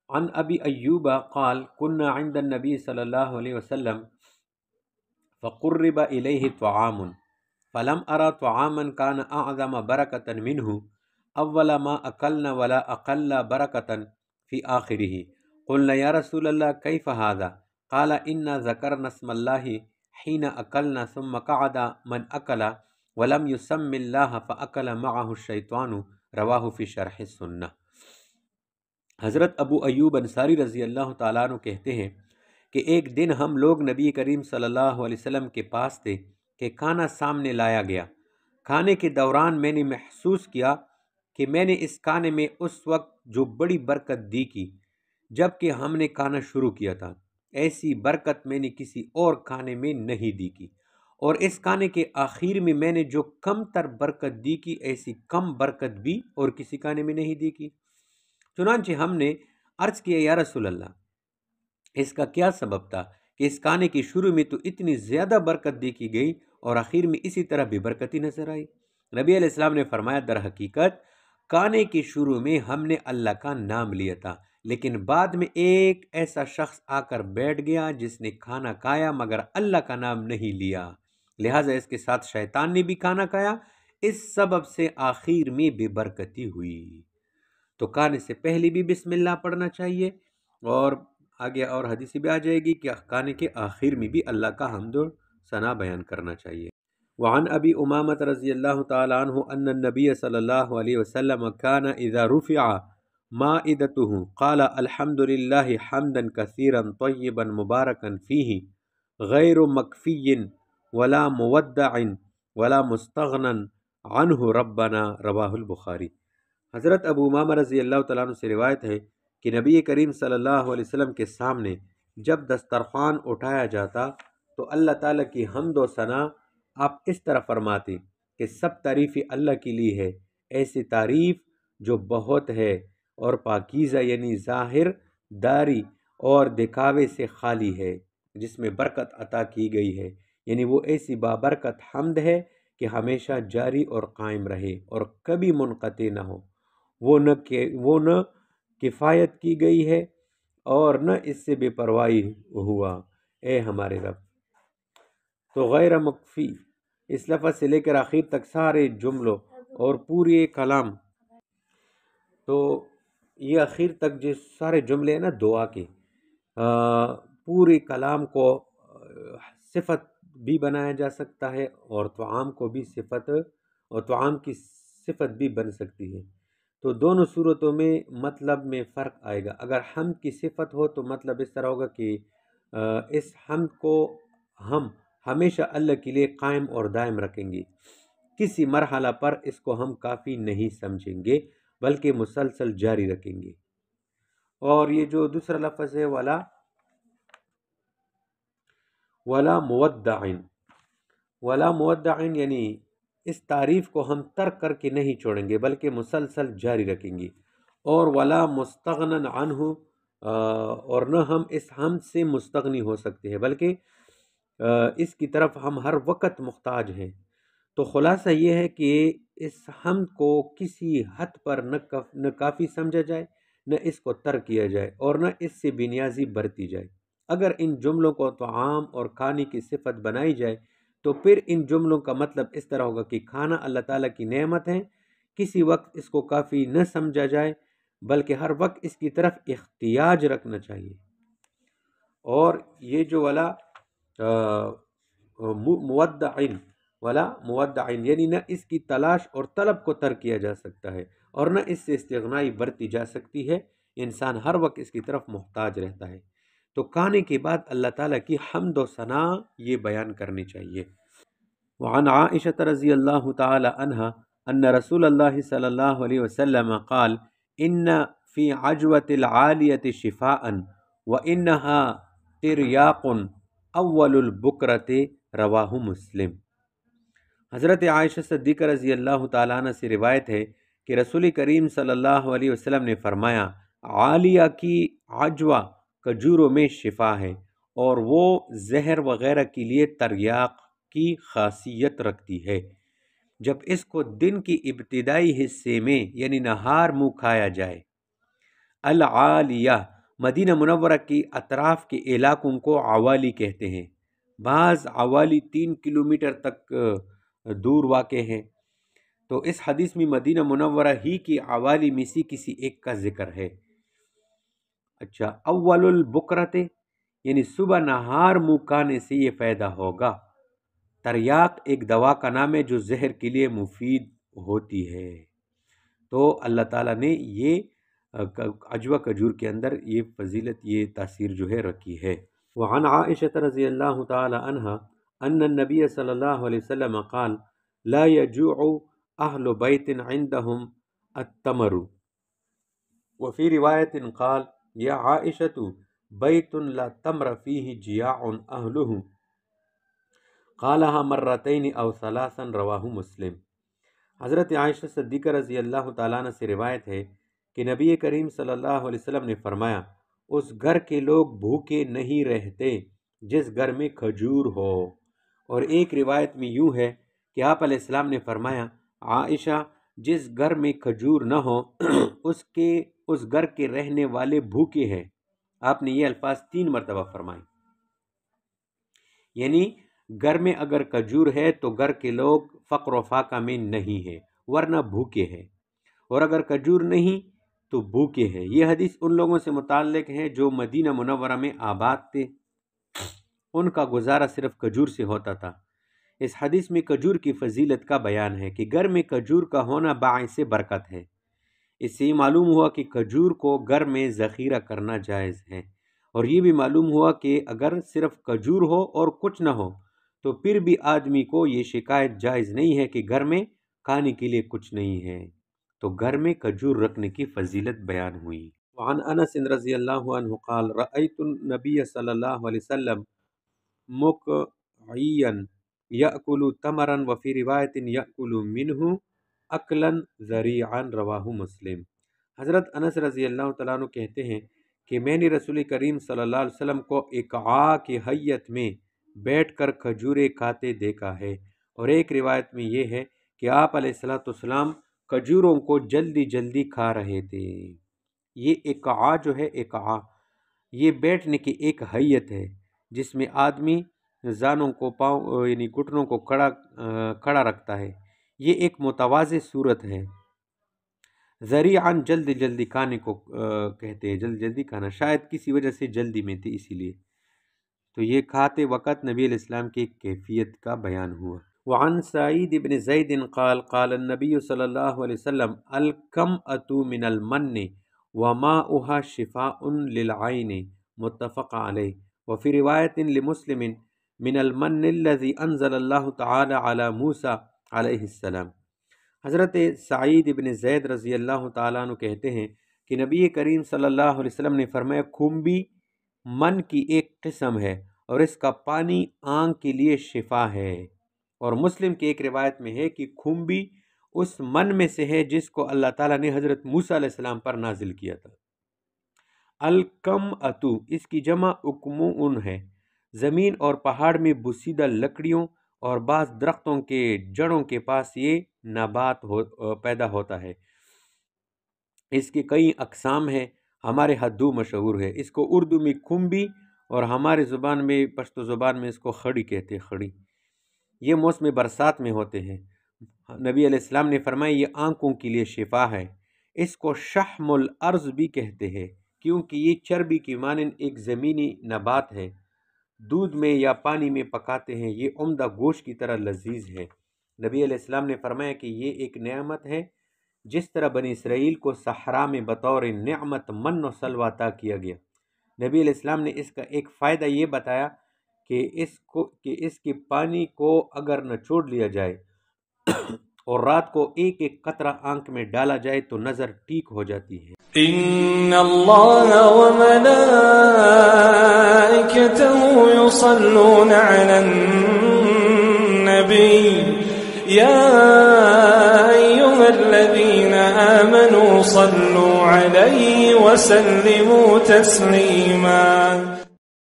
عن ابی ایوب قال كنا عند النبي صلی اللہ علیہ وسلم فقرب الیہ طعام فلم ارى طعاما كان اعظم برکة منه اول ما اکلنا ولا اقل برکة في آخره قلنا یا رسول اللہ کیف هذا قال انا ذکرنا اسم اللہ حين اکلنا ثم قعد من اکل ولم يسم اللہ فاکل معه الشیطان رواہ فی شرح السنہ۔ حضرت ابو ایوب انصاری رضی اللہ تعالیٰ عنہ کہتے ہیں کہ ایک دن ہم لوگ نبی کریم صلی اللہ علیہ وسلم کے پاس تھے کہ کھانا سامنے لایا گیا۔ کھانے کے دوران میں نے محسوس کیا کہ میں نے اس کھانے میں اس وقت جو بڑی برکت دی کی جب کہ ہم نے کھانا شروع کیا تھا، ایسی برکت میں نے کسی اور کھانے میں نہیں دی کی، اور اس کھانے کے آخر میں میں نے جو کم تر برکت دی کی ایسی کم برکت بھی اور کسی کھانے میں نہیں دی کی۔ چنانچہ ہم نے عرض کیا یا رسول اللہ اس کا کیا سبب تھا کہ اس کھانے کی شروع میں تو اتنی زیادہ برکت دی کی گئی اور آخر میں اسی طرح بھی برکتی نظر آئی؟ نبی علیہ السلام نے فرمایا در حقیقت کھانے کی شروع میں ہم نے اللہ کا نام لیا تھا، لیکن بعد میں ایک ایسا شخص آ کر بیٹھ گیا جس نے کھانا کھایا مگر اللہ کا نام نہیں لیا، لہٰذا اس کے ساتھ شیطان نے بھی کھانا کھایا، اس سبب سے آخر میں بے برکتی ہوئی۔ تو کھانے سے پہلے بھی بسم اللہ پڑھنا چاہیے، اور آگے اور حدیث بھی آ جائے گی کہ کھانے کے آخر میں بھی اللہ کا حمد و ثنا بیان کرنا چاہیے۔ وعن ابی امامۃ رضی اللہ تعالی عنہ ان النبی صلی اللہ علیہ وسلم كان اذا رفع مائدته قال الحمد للہ حمدا کثیرا طیبا مبارکا فیہ غیر مکفی ولا مودع ولا مستغنا عنہ ربنا رواہ البخاری۔ حضرت ابو امامہ رضی اللہ تعالیٰ عنہ سے روایت ہے کہ نبی کریم صلی اللہ علیہ وسلم کے سامنے جب دسترخوان اٹھایا جاتا تو اللہ تعالیٰ کی حمد و ثنا آپ اس طرح فرماتے کہ سب تعریف اللہ کے لیے ہے، ایسی تعریف جو بہت ہے اور پاکیزہ یعنی ظاہر داری اور دکھاوے سے خالی ہے، جس میں برکت عطا کی گئی ہے، یعنی وہ ایسی بابرکت حمد ہے کہ ہمیشہ جاری اور قائم رہے اور کبھی منقطع نہ ہو، وہ نہ کفایت کی گئی ہے اور نہ اس سے بے پرواہی ہوا، اے ہمارے رب۔ تو غیر مکفی اس لفظ سے لے کر آخر تک سارے جملوں اور پورے کلام، تو یہ آخر تک جو سارے جملے ہیں نا دعا کے، پورے کلام کو صفت بھی بنایا جا سکتا ہے اور طعام کو بھی صفت اور طعام کی صفت بھی بن سکتی ہے۔ تو دونوں صورتوں میں مطلب میں فرق آئے گا۔ اگر حمد کی صفت ہو تو مطلب اس طرح ہوگا کہ اس حمد کو ہم ہمیشہ اللہ کے لیے قائم اور دائم رکھیں گے، کسی مرحلہ پر اس کو ہم کافی نہیں سمجھیں گے بلکہ مسلسل جاری رکھیں گے۔ اور یہ جو دوسرا لفظ ہے ولا مودع یعنی اس تعریف کو ہم ترک کر کے نہیں چھوڑیں گے بلکہ مسلسل جاری رکھیں گے، اور ولا مستغنا عنہ اور نہ ہم اس حمد سے مستغنی ہو سکتے ہیں بلکہ اس کی طرف ہم ہر وقت محتاج ہیں۔ تو خلاصہ یہ ہے کہ اس حمد کو کسی حد پر نہ کافی سمجھا جائے، نہ اس کو ترک کیا جائے اور نہ اس سے بے نیازی برتی جائے۔ اگر ان جملوں کو طعام اور کھانے کی صفت بنائی جائے تو پھر ان جملوں کا مطلب اس طرح ہوگا کہ کھانا اللہ تعالیٰ کی نعمت ہے، کسی وقت اس کو کافی نہ سمجھا جائے بلکہ ہر وقت اس کی طرف احتیاج رکھنا چاہیے۔ اور یہ جو ولا مودع یعنی نہ اس کی تلاش اور طلب کو ترک کیا جا سکتا ہے اور نہ اس سے استغنائی برتی جا سکتی ہے، انسان ہر وقت اس کی طرف محتاج رہتا ہے۔ تو کھانے کے بعد اللہ تعالیٰ کی حمد و ثنا یہ بیان کرنی چاہیے۔ وعن عائشہ رضی اللہ تعالی عنہ ان رسول اللہ صلی اللہ علیہ وسلم قال ان فی عجوۃ العالیۃ شفاء وانها تریاق اول البکرۃ رواہ مسلم۔ حضرت عائشہ صدیقہ رضی اللہ تعالیٰ عنہ سے روایت ہے کہ رسول کریم صلی اللہ علیہ وسلم نے فرمایا عالیہ کی عجوہ کھجوروں میں شفا ہے اور وہ زہر وغیرہ کے لیے تریاق کی خاصیت رکھتی ہے۔ جب اس کو دن کی ابتدائی حصے میں یعنی نہار منہ کھایا جائے، العالیہ مدینہ منورہ کی اطراف کے علاقوں کو عوالی کہتے ہیں۔ بعض عوالی 3 کلومیٹر تک دور واقع ہیں۔ تو اس حدیث میں مدینہ منورہ ہی کی عوالی میں سے کسی ایک کا ذکر ہے۔ اچھا، اول البکرت یعنی صبح نہار منہ کھانے سے یہ فائدہ ہوگا۔ تریاق ایک دوا کا نام ہے جو زہر کے لیے مفید ہوتی ہے۔ تو اللہ تعالیٰ نے یہ عجوہ کھجور کے اندر یہ فضیلت، یہ تاثیر جو ہے رکھی ہے۔ وعن عائشہ رضی اللہ تعالی عنہا ان النبی صلی اللہ علیہ وسلم قال لا يجوع اہل بیت عندهم التمر وفی روایت قال یا عائشہ بیت لا تمر فیہ جیاع اہلہ قالها مرتين او ثلاثا رواہ مسلم۔ حضرت عائشہ صدیقہ رضی اللہ تعالیٰ عنہ سے روایت ہے کہ نبی کریم صلی اللہ علیہ وسلم نے فرمایا اس گھر کے لوگ بھوکے نہیں رہتے جس گھر میں کھجور ہو۔ اور ایک روایت میں یوں ہے کہ آپ علیہ السلام نے فرمایا عائشہ جس گھر میں کھجور نہ ہو اس گھر کے رہنے والے بھوکے ہیں۔ آپ نے یہ الفاظ 3 مرتبہ فرمائے، یعنی گھر میں اگر کھجور ہے تو گھر کے لوگ فقر و فاقہ میں نہیں ہے ورنہ بھوکے ہیں، اور اگر کھجور نہیں تو بھوکے ہیں۔ یہ حدیث ان لوگوں سے متعلق ہے جو مدینہ منورہ میں آباد تھے، ان کا گزارا صرف کھجور سے ہوتا تھا۔ اس حدیث میں کھجور کی فضیلت کا بیان ہے کہ گھر میں کھجور کا ہونا باعث برکت ہے۔ اس سے معلوم ہوا کہ کھجور کو گھر میں ذخیرہ کرنا جائز ہے، اور یہ بھی معلوم ہوا کہ اگر صرف کھجور ہو اور کچھ نہ ہو تو پھر بھی آدمی کو یہ شکایت جائز نہیں ہے کہ گھر میں کھانے کے لیے کچھ نہیں ہے۔ تو گھر میں کھجور رکھنے کی فضیلت بیان ہوئی۔ وعن انس رضی اللہ عنہ قال رأیت النبی صلی اللہ علیہ وسلم مقعیا یأکل تمرا وفی روایت یأکل منہ اکلا ذریعا رواہ مسلم۔ حضرت انس رضی اللہ تعالیٰ عنہ کہتے ہیں کہ میں نے رسول کریم صلی اللہ علیہ وسلم کو اقعاء کی حیت میں بیٹھ کر کھجورے کھاتے دیکھا ہے، اور ایک روایت میں یہ ہے کہ آپ علیہ السلام کھجوروں کو جلدی جلدی کھا رہے تھے۔ یہ اقعاء جو ہے، اقعاء یہ بیٹھنے کی ایک حیت ہے جس میں آدمی زانوں کو پاؤں یعنی گھٹنوں کو کھڑا رکھتا ہے۔ یہ ایک متواضع صورت ہے۔ ذریعاً جلدی جلدی کھانے کو کہتے ہیں، جلدی جلدی کھانا، شاید کسی وجہ سے جلدی میں تھی اسی لیے۔ تو یہ کھاتے وقت نبی علیہ السلام کی کیفیت کا بیان ہوا۔ وعن سعید بن زید قال قال النبی صلی اللہ علیہ وسلم الکمأۃ من المن وماؤها شفاء للعین متفق علیہ وفی روایت لمسلم من المن الذي انزل اللہ تعالی علی موسیٰ علیہ السلام۔ حضرت سعید بن زید رضی اللہ تعالیٰ عنہ کہتے ہیں کہ نبی کریم صلی اللہ علیہ وسلم نے فرمایا کھمبی من کی ایک قسم ہے اور اس کا پانی آنکھ کے لیے شفا ہے، اور مسلم کی ایک روایت میں ہے کہ کھمبی اس من میں سے ہے جس کو اللہ تعالیٰ نے حضرت موسیٰ علیہ السلام پر نازل کیا تھا۔ الکمأۃ اس کی جمع اکمؤن ہے۔ زمین اور پہاڑ میں بسیدہ لکڑیوں اور بعض درختوں کے جڑوں کے پاس یہ نبات پیدا ہوتا ہے۔ اس کے کئی اقسام ہیں، ہمارے ہدو مشہور ہے، اس کو اردو میں کھمبی اور ہمارے زبان میں پشتو زبان میں اس کو خڑی کہتے ہیں، خڑی۔ یہ موسم برسات میں ہوتے ہیں۔ نبی علیہ السلام نے فرمایا یہ آنکھوں کے لیے شفا ہے۔ اس کو شحم الارض بھی کہتے ہیں کیونکہ یہ چربی کی مانند ایک زمینی نبات ہے۔ دودھ میں یا پانی میں پکاتے ہیں، یہ عمدہ گوشت کی طرح لذیذ ہے۔ نبی علیہ السلام نے فرمایا کہ یہ ایک نعمت ہے، جس طرح بنی اسرائیل کو صحرا میں بطور نعمت من و سلوہ عطا کیا گیا۔ نبی علیہ السلام نے اس کا ایک فائدہ یہ بتایا کہ اس کے پانی کو اگر نچوڑ لیا جائے اور رات کو ایک ایک قطرہ آنکھ میں ڈالا جائے تو نظر ٹھیک ہو جاتی ہے۔ ان اللہ وملائکتہ یصلون علی النبی یا ایہا الذین آمنوا صلوا علیہ وسلموا تسلیما۔